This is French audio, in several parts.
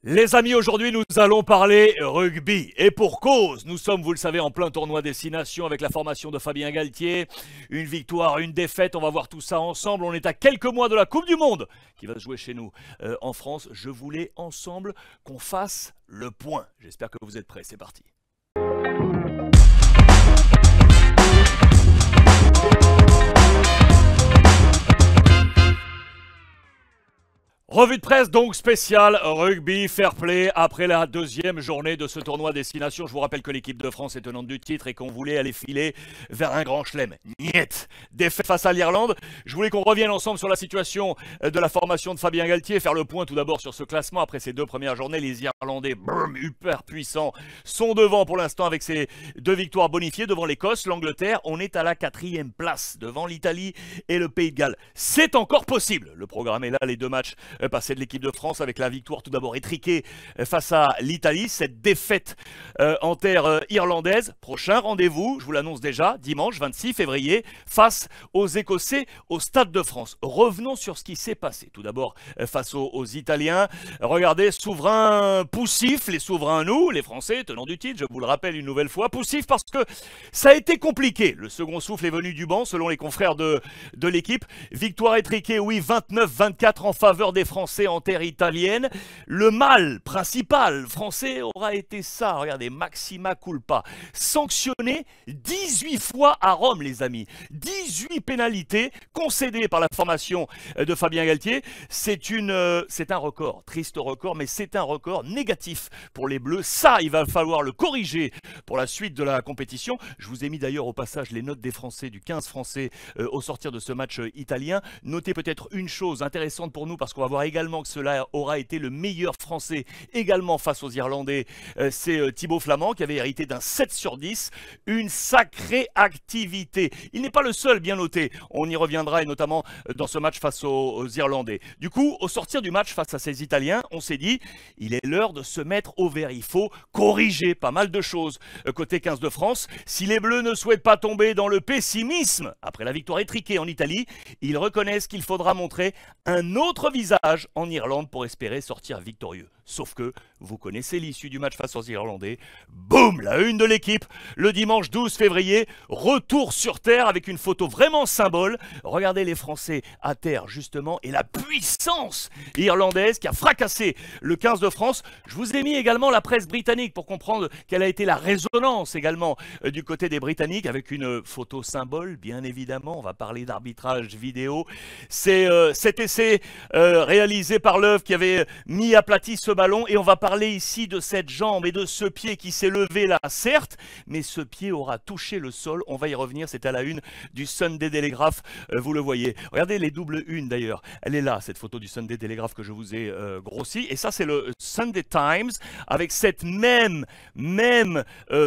Les amis, aujourd'hui nous allons parler rugby et pour cause, nous sommes, vous le savez, en plein tournoi Destination avec la formation de Fabien Galthié. Une victoire, une défaite, on va voir tout ça ensemble. On est à quelques mois de la Coupe du Monde qui va se jouer chez nous en France. Je voulais ensemble qu'on fasse le point. J'espère que vous êtes prêts, c'est parti. Revue de presse donc spéciale rugby fair play après la deuxième journée de ce tournoi Destination. Je vous rappelle que l'équipe de France est tenante du titre et qu'on voulait aller filer vers un grand chelem. Niet. Défaite face à l'Irlande. Je voulais qu'on revienne ensemble sur la situation de la formation de Fabien Galthié, faire le point tout d'abord sur ce classement. Après ces deux premières journées, les Irlandais, hyper puissants, sont devant pour l'instant avec ces deux victoires bonifiées devant l'Écosse, l'Angleterre. On est à la 4e place devant l'Italie et le Pays de Galles. C'est encore possible. Le programme est là, les deux matchs passé de l'équipe de France avec la victoire tout d'abord étriquée face à l'Italie, cette défaite en terre irlandaise. Prochain rendez-vous, je vous l'annonce déjà, dimanche 26 février, face aux Écossais au Stade de France. Revenons sur ce qui s'est passé. Tout d'abord face aux Italiens. Regardez, souverain poussif, les souverains nous, les Français, tenants du titre, je vous le rappelle une nouvelle fois, poussif parce que ça a été compliqué. Le second souffle est venu du banc selon les confrères de l'équipe. Victoire étriquée, oui, 29-24 en faveur des Français en terre italienne. Le mal principal français aura été ça, regardez, maxima culpa, sanctionné 18 fois à Rome les amis, 18 pénalités concédées par la formation de Fabien Galthié. C'est un record, triste record, mais c'est un record négatif pour les Bleus. Ça, il va falloir le corriger pour la suite de la compétition. Je vous ai mis d'ailleurs au passage les notes des Français, du 15 Français au sortir de ce match italien. Notez peut-être une chose intéressante pour nous parce qu'on va voir également que cela aura été le meilleur Français également face aux Irlandais. C'est Thibaut Flament qui avait hérité d'un 7 sur 10. Une sacrée activité. Il n'est pas le seul bien noté. On y reviendra et notamment dans ce match face aux Irlandais. Du coup, au sortir du match face à ces Italiens, on s'est dit il est l'heure de se mettre au vert. Il faut corriger pas mal de choses côté 15 de France. Si les Bleus ne souhaitent pas tomber dans le pessimisme après la victoire étriquée en Italie, ils reconnaissent qu'il faudra montrer un autre visage en Irlande pour espérer sortir victorieux. Sauf que, vous connaissez l'issue du match face aux Irlandais. Boum, la une de l'équipe, le dimanche 12 février, retour sur terre avec une photo vraiment symbole. Regardez les Français à terre justement et la puissance irlandaise qui a fracassé le 15 de France. Je vous ai mis également la presse britannique pour comprendre quelle a été la résonance également du côté des Britanniques avec une photo symbole, bien évidemment. On va parler d'arbitrage vidéo. C'est cet essai réalisé par Löw qui avait mis aplati ce ballon et on va parler ici de cette jambe et de ce pied qui s'est levé là, certes, mais ce pied aura touché le sol. On va y revenir, c'est à la une du Sunday Telegraph, vous le voyez. Regardez les doubles unes d'ailleurs, elle est là, cette photo du Sunday Telegraph que je vous ai grossi. Et ça c'est le Sunday Times avec cette même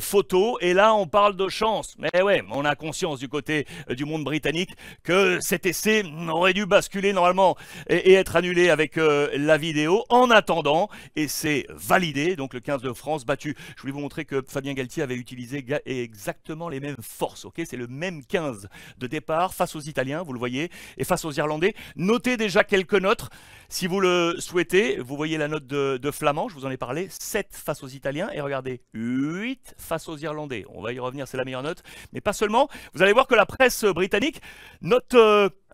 photo. Et là on parle de chance, mais ouais, on a conscience du côté du monde britannique que cet essai aurait dû basculer normalement et être annulé avec la vidéo. En attendant, et c'est validé, donc le 15 de France battu. Je voulais vous montrer que Fabien Galthié avait utilisé exactement les mêmes forces, ok, c'est le même 15 de départ face aux Italiens, vous le voyez, et face aux Irlandais. Notez déjà quelques notes, si vous le souhaitez. Vous voyez la note de Flament, je vous en ai parlé, 7 face aux Italiens, et regardez, 8 face aux Irlandais. On va y revenir, c'est la meilleure note, mais pas seulement. Vous allez voir que la presse britannique note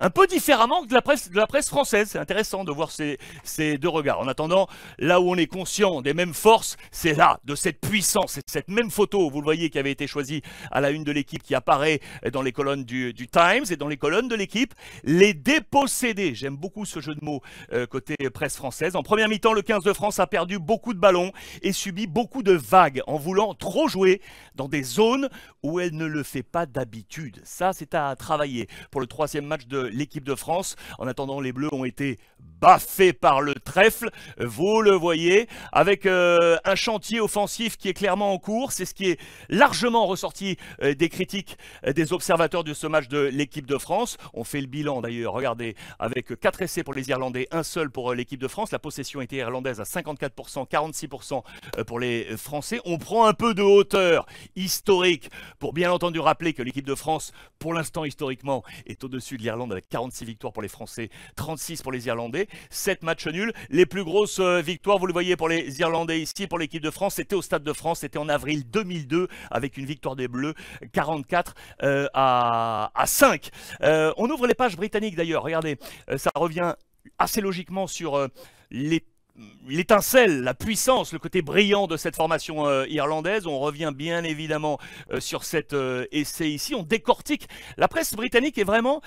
un peu différemment que de la presse française. C'est intéressant de voir ces deux regards. En attendant, là où on est conscient des mêmes forces, c'est là, de cette puissance. C'est cette même photo, vous le voyez, qui avait été choisie à la une de l'équipe, qui apparaît dans les colonnes du Times et dans les colonnes de l'équipe. Les dépossédés, j'aime beaucoup ce jeu de mots côté presse française. En première mi-temps, le 15 de France a perdu beaucoup de ballons et subi beaucoup de vagues en voulant trop jouer dans des zones où elle ne le fait pas d'habitude. Ça, c'est à travailler pour le 3e match de l'équipe de France. En attendant, les Bleus ont été baffés par le trèfle, vous le voyez, avec un chantier offensif qui est clairement en cours. C'est ce qui est largement ressorti des critiques des observateurs de ce match de l'équipe de France. On fait le bilan d'ailleurs, regardez, avec 4 essais pour les Irlandais, un seul pour l'équipe de France. La possession était irlandaise à 54%, 46% pour les Français. On prend un peu de hauteur historique pour bien entendu rappeler que l'équipe de France, pour l'instant historiquement, est au-dessus de l'Irlande avec 46 victoires pour les Français, 36 pour les Irlandais, 7 matchs nuls. Les plus grosses victoires, vous le voyez pour les Irlandais ici, pour l'équipe de France, c'était au Stade de France, c'était en avril 2002 avec une victoire des Bleus, 44 à 5. On ouvre les pages britanniques d'ailleurs, regardez, ça revient assez logiquement sur l'étincelle, la puissance, le côté brillant de cette formation irlandaise. On revient bien évidemment sur cet essai ici. On décortique. La presse britannique est vraiment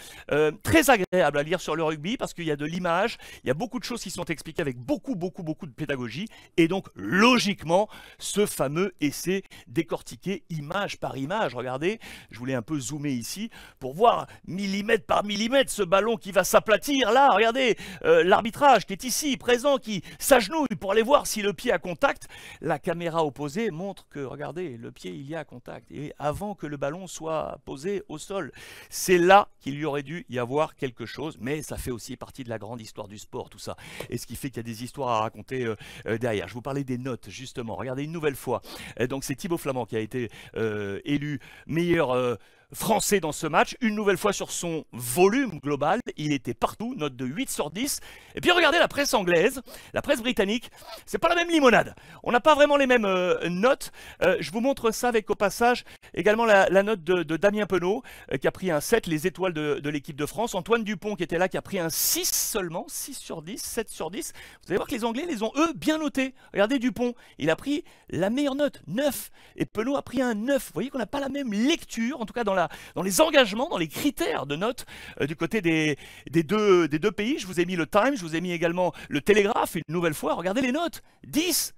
très agréable à lire sur le rugby parce qu'il y a de l'image, il y a beaucoup de choses qui sont expliquées avec beaucoup de pédagogie. Et donc, logiquement, ce fameux essai décortiqué image par image. Regardez, je voulais un peu zoomer ici pour voir millimètre par millimètre ce ballon qui va s'aplatir. Là, regardez, l'arbitrage qui est ici, présent, qui s'agenouille pour aller voir si le pied a contact. La caméra opposée montre que, regardez, le pied, il y a contact. Et avant que le ballon soit posé au sol, c'est là qu'il y aurait dû y avoir quelque chose. Mais ça fait aussi partie de la grande histoire du sport, tout ça. Et ce qui fait qu'il y a des histoires à raconter derrière. Je vous parlais des notes, justement. Regardez une nouvelle fois. Donc c'est Thibaut Flament qui a été élu meilleur Français dans ce match, une nouvelle fois sur son volume global, il était partout, note de 8 sur 10. Et puis regardez la presse anglaise, la presse britannique, c'est pas la même limonade. On n'a pas vraiment les mêmes notes. Je vous montre ça avec au passage également la note de Damien Penaud, qui a pris un 7, les étoiles de l'équipe de France. Antoine Dupont qui était là, qui a pris un 6 seulement, 6 sur 10, 7 sur 10. Vous allez voir que les Anglais les ont eux bien notés. Regardez Dupont, il a pris la meilleure note, 9. Et Penaud a pris un 9. Vous voyez qu'on n'a pas la même lecture, en tout cas dans les engagements, dans les critères de notes du côté des deux pays. Je vous ai mis le Times, je vous ai mis également le Télégraphe une nouvelle fois. Regardez les notes, 10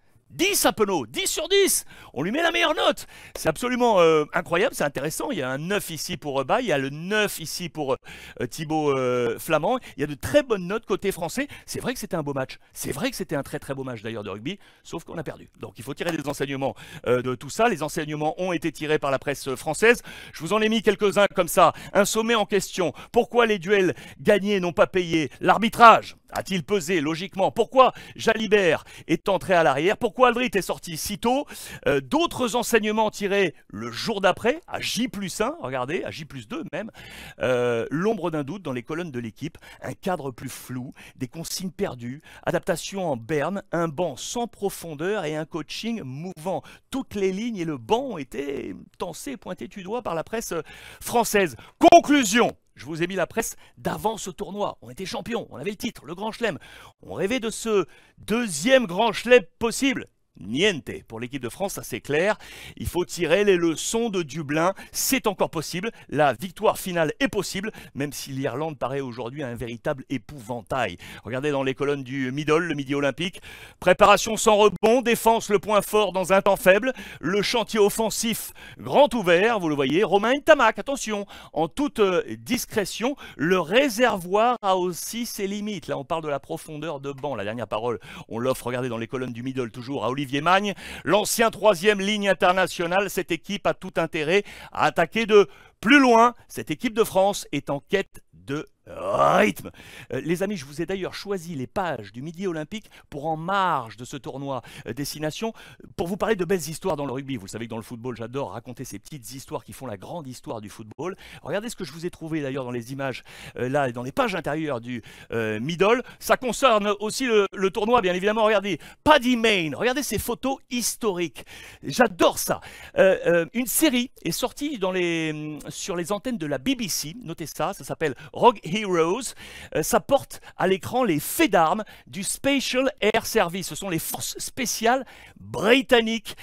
à Penaud, 10 sur 10. On lui met la meilleure note. C'est absolument incroyable, c'est intéressant. Il y a un 9 ici pour Bay, il y a le 9 ici pour Thibaut Flament. Il y a de très bonnes notes côté français. C'est vrai que c'était un beau match. C'est vrai que c'était un très beau match d'ailleurs de rugby, sauf qu'on a perdu. Donc il faut tirer des enseignements de tout ça. Les enseignements ont été tirés par la presse française. Je vous en ai mis quelques-uns comme ça. Un sommet en question. Pourquoi les duels gagnés n'ont pas payé? L'arbitrage a-t-il pesé logiquement? Pourquoi Jalibert est entré à l'arrière? Pourquoi Aldrit est sorti si tôt? D'autres enseignements tirés le jour d'après, à J+1, regardez, à J+2 même. L'ombre d'un doute dans les colonnes de l'équipe, un cadre plus flou, des consignes perdues, adaptation en berne, un banc sans profondeur et un coaching mouvant. Toutes les lignes et le banc ont été tensés, pointés du doigt par la presse française. Conclusion! Je vous ai mis la presse d'avant ce tournoi. On était champions, on avait le titre, le Grand Chelem. On rêvait de ce deuxième Grand Chelem possible. Niente. Pour l'équipe de France, ça c'est clair. Il faut tirer les leçons de Dublin. C'est encore possible. La victoire finale est possible, même si l'Irlande paraît aujourd'hui un véritable épouvantail. Regardez dans les colonnes du middle, le midi olympique. Préparation sans rebond, défense le point fort dans un temps faible. Le chantier offensif grand ouvert, vous le voyez. Romain Ntamak, attention, en toute discrétion. Le réservoir a aussi ses limites. Là, on parle de la profondeur de banc. La dernière parole, on l'offre, regardez dans les colonnes du middle, toujours à Olivier Magne, l'ancien troisième ligne internationale. Cette équipe a tout intérêt à attaquer de plus loin. Cette équipe de France est en quête de rythme. Les amis, je vous ai d'ailleurs choisi les pages du Midi Olympique pour en marge de ce tournoi Destination, pour vous parler de belles histoires dans le rugby. Vous savez que dans le football, j'adore raconter ces petites histoires qui font la grande histoire du football. Regardez ce que je vous ai trouvé d'ailleurs dans les images, là, dans les pages intérieures du Middle. Ça concerne aussi le tournoi, bien évidemment. Regardez, Paddy Mayne, regardez ces photos historiques. J'adore ça. Une série est sortie sur les antennes de la BBC, notez ça, ça s'appelle Rogue Heroes. Ça porte à l'écran les faits d'armes du Special Air Service. Ce sont les forces spéciales britanniques,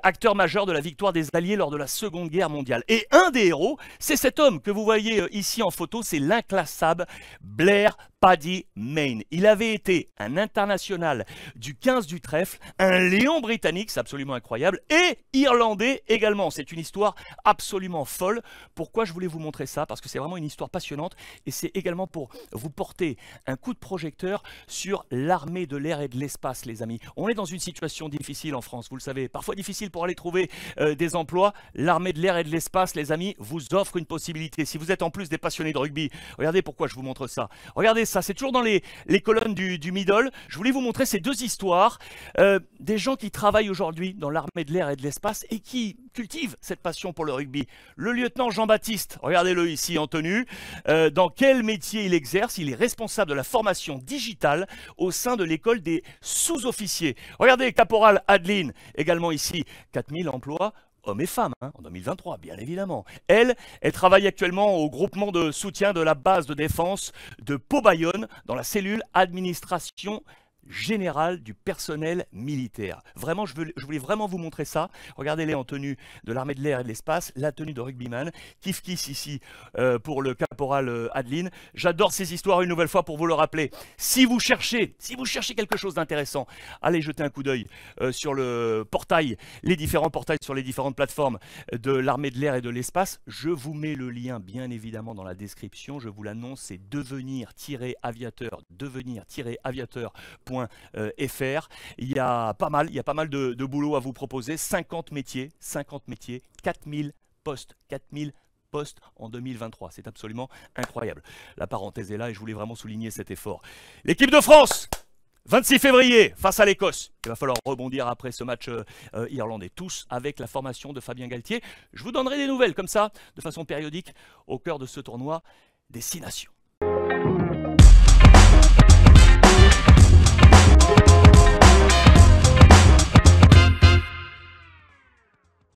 acteurs majeurs de la victoire des Alliés lors de la Seconde Guerre mondiale. Et un des héros, c'est cet homme que vous voyez ici en photo, c'est l'inclassable Blair Paddy Mayne. Il avait été un international du 15 du trèfle, un lion britannique, c'est absolument incroyable, et irlandais également. C'est une histoire absolument folle. Pourquoi je voulais vous montrer ça? Parce que c'est vraiment une histoire passionnante et c'est également pour vous porter un coup de projecteur sur l'armée de l'air et de l'espace, les amis. On est dans une situation difficile en France, vous le savez, parfois difficile pour aller trouver des emplois. L'armée de l'air et de l'espace, les amis, vous offre une possibilité. Si vous êtes en plus des passionnés de rugby, regardez pourquoi je vous montre ça. Regardez ça, c'est toujours dans les colonnes du middle. Je voulais vous montrer ces deux histoires, des gens qui travaillent aujourd'hui dans l'armée de l'air et de l'espace et qui cultivent cette passion pour le rugby. Le lieutenant Jean-Baptiste, regardez-le ici en tenue, dans quel métier il exerce? Il est responsable de la formation digitale au sein de l'école des sous-officiers. Regardez, caporal Adeline, également ici, 4000 emplois, hommes et femmes, hein, en 2023, bien évidemment. Elle travaille actuellement au groupement de soutien de la base de défense de Pau-Bayonne dans la cellule administration générale du personnel militaire. Vraiment, je voulais vraiment vous montrer ça. Regardez-les en tenue de l'armée de l'air et de l'espace, la tenue de rugbyman. Kiff kiff ici pour le caporal Adeline. J'adore ces histoires une nouvelle fois pour vous le rappeler. Si vous cherchez quelque chose d'intéressant, allez jeter un coup d'œil sur le portail, les différents portails sur les différentes plateformes de l'armée de l'air et de l'espace. Je vous mets le lien bien évidemment dans la description. Je vous l'annonce, c'est devenir-aviateur, devenir-aviateur.fr. Il y a pas mal de boulot à vous proposer, 50 métiers, 4000 postes en 2023. C'est absolument incroyable. La parenthèse est là et je voulais vraiment souligner cet effort. L'équipe de France, 26 février, face à l'Écosse. Il va falloir rebondir après ce match irlandais, tous avec la formation de Fabien Galtier. Je vous donnerai des nouvelles comme ça, de façon périodique, au cœur de ce tournoi des 6 nations.